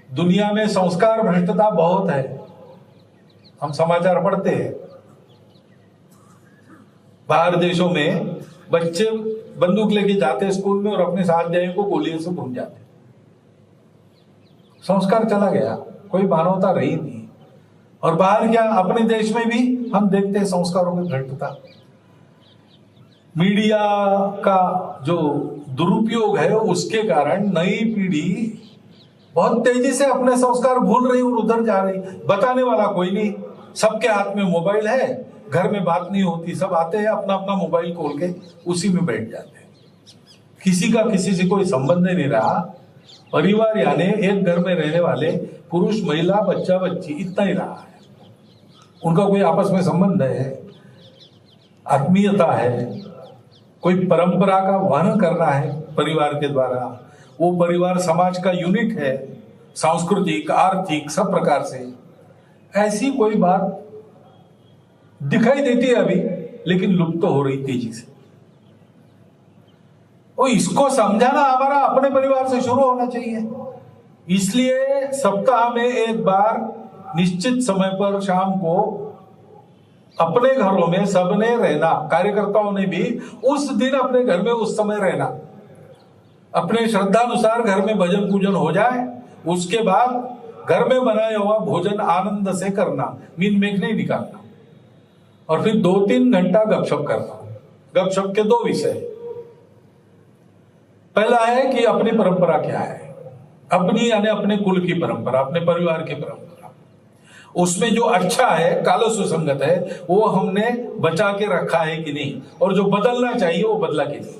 दुनिया में संस्कार भ्रष्टता बहुत है। हम समाचार पढ़ते हैं, बाहर देशों में बच्चे बंदूक लेके जाते स्कूल में और अपने स्वाध्याय को गोलियों से भून जाते। संस्कार चला गया, कोई मानवता रही नहीं। और बाहर क्या, अपने देश में भी हम देखते हैं संस्कारों में भ्रष्टता। मीडिया का जो दुरुपयोग है उसके कारण नई पीढ़ी बहुत तेजी से अपने संस्कार भूल रही और उधर जा रही। बताने वाला कोई नहीं, सबके हाथ में मोबाइल है, घर में बात नहीं होती, सब आते हैं अपना अपना मोबाइल खोल के उसी में बैठ जाते हैं। किसी का किसी से कोई संबंध नहीं रहा। परिवार यानी एक घर में रहने वाले पुरुष महिला बच्चा बच्ची इतना ही रहा है। उनका कोई आपस में संबंध है, आत्मीयता है, कोई परंपरा का वहन करना है परिवार के द्वारा। वो परिवार समाज का यूनिट है, सांस्कृतिक आर्थिक सब प्रकार से। ऐसी कोई बात दिखाई देती है अभी, लेकिन लुप्त तो हो रही तेजी से। और इसको समझाना हमारा अपने परिवार से शुरू होना चाहिए। इसलिए सप्ताह में एक बार निश्चित समय पर शाम को अपने घरों में सबने रहना, कार्यकर्ताओं ने भी उस दिन अपने घर में उस समय रहना, अपने श्रद्धानुसार घर में भजन पूजन हो जाए। उसके बाद घर में बनाया हुआ भोजन आनंद से करना, नींद में नहीं निकालना, और फिर 2-3 घंटा गपशप करना। गपशप के 2 विषय। पहला है कि अपनी परंपरा क्या है, अपनी यानी अपने कुल की परंपरा, अपने परिवार की परंपरा। उसमें जो अच्छा है, काल सुसंगत है, वो हमने बचा के रखा है कि नहीं, और जो बदलना चाहिए वो बदला कि नहीं।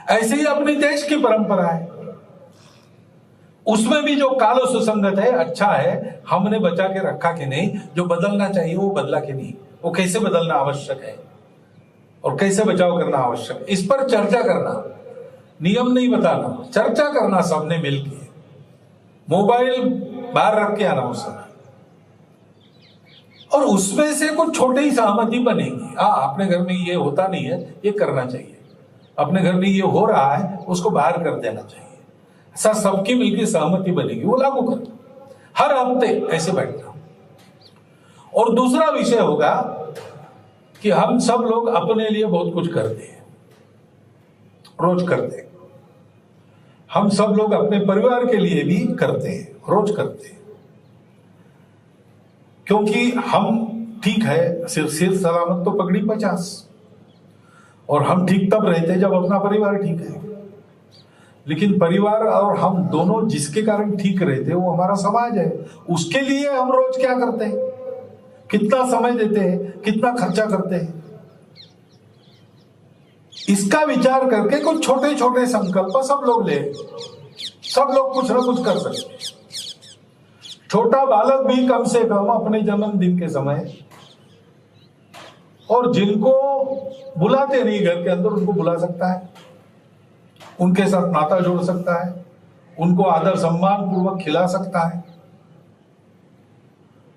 ऐसे ही अपने देश की परंपरा है, उसमें भी जो काल सुसंगत है, अच्छा है, हमने बचा के रखा कि नहीं, जो बदलना चाहिए वो बदला कि नहीं, वो कैसे बदलना आवश्यक है और कैसे बचाव करना आवश्यक है, इस पर चर्चा करना। नियम नहीं बताना, चर्चा करना सबने मिलकर। मोबाइल बाहर रख के आना उस समय, और उसमें से कुछ छोटी ही सहमति बनेगी। अपने घर में ये होता नहीं है, ये करना चाहिए, अपने घर में ये हो रहा है, उसको बाहर कर देना चाहिए। ऐसा सबकी मिलकर सहमति बनेगी, वो लागू करना, हर हफ्ते ऐसे बैठना। और दूसरा विषय होगा कि हम सब लोग अपने लिए बहुत कुछ करते हैं, रोज करते हैं। हम सब लोग अपने परिवार के लिए भी करते हैं, रोज करते हैं। क्योंकि हम ठीक है, सिर सलामत तो पगड़ी 50, और हम ठीक तब रहते जब अपना परिवार ठीक है। लेकिन परिवार और हम दोनों जिसके कारण ठीक रहते वो हमारा समाज है। उसके लिए हम रोज क्या करते हैं, कितना समय देते हैं, कितना खर्चा करते हैं, इसका विचार करके कुछ छोटे छोटे संकल्प सब लोग ले, सब लोग कुछ ना कुछ कर सकते हैं। छोटा बालक भी कम से कम अपने जन्मदिन के समय, और जिनको बुलाते नहीं घर के अंदर, उनको बुला सकता है, उनके साथ नाता जोड़ सकता है, उनको आदर सम्मान पूर्वक खिला सकता है।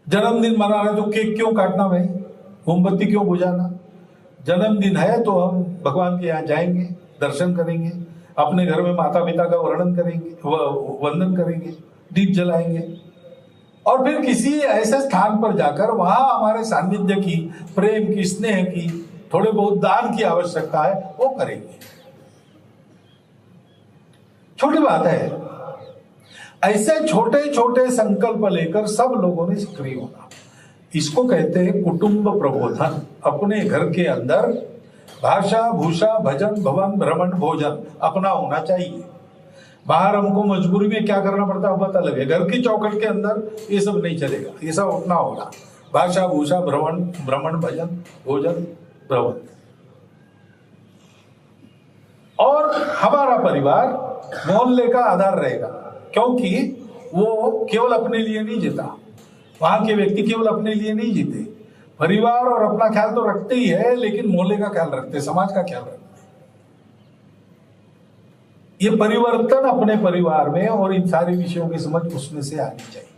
जन्मदिन मना रहे तो केक क्यों काटना भाई, मोमबत्ती क्यों बुझाना। जन्मदिन है तो हम भगवान के यहाँ जाएंगे, दर्शन करेंगे, अपने घर में माता पिता का वर्णन करेंगे, वंदन करेंगे, दीप जलाएंगे, और फिर किसी ऐसे स्थान पर जाकर वहां हमारे सानिध्य की, प्रेम की, स्नेह की, थोड़े बहुत दान की आवश्यकता है, वो करेंगे। छोटी बात है। ऐसे छोटे छोटे संकल्प लेकर सब लोगों ने सक्रिय होना, इसको कहते हैं कुटुंब प्रबोधन। अपने घर के अंदर भाषा भूषा भजन भवन भ्रमण भोजन अपना होना चाहिए। बाहर हमको मजबूरी में क्या करना पड़ता है पता लगे, घर की चौखट के अंदर ये सब नहीं चलेगा, ये सब अपना होगा। भाषा भूषा भ्रमण भजन भोजन भ्रमण। और हमारा परिवार मोहल्ले का आधार रहेगा, क्योंकि वो केवल अपने लिए नहीं जीता, वहां के व्यक्ति केवल अपने लिए नहीं जीते, परिवार और अपना ख्याल तो रखते ही है, लेकिन मोहल्ले का ख्याल रखते, समाज का ख्याल रखते। ये परिवर्तन अपने परिवार में और इन सारे विषयों की समझ उसमें से आनी चाहिए।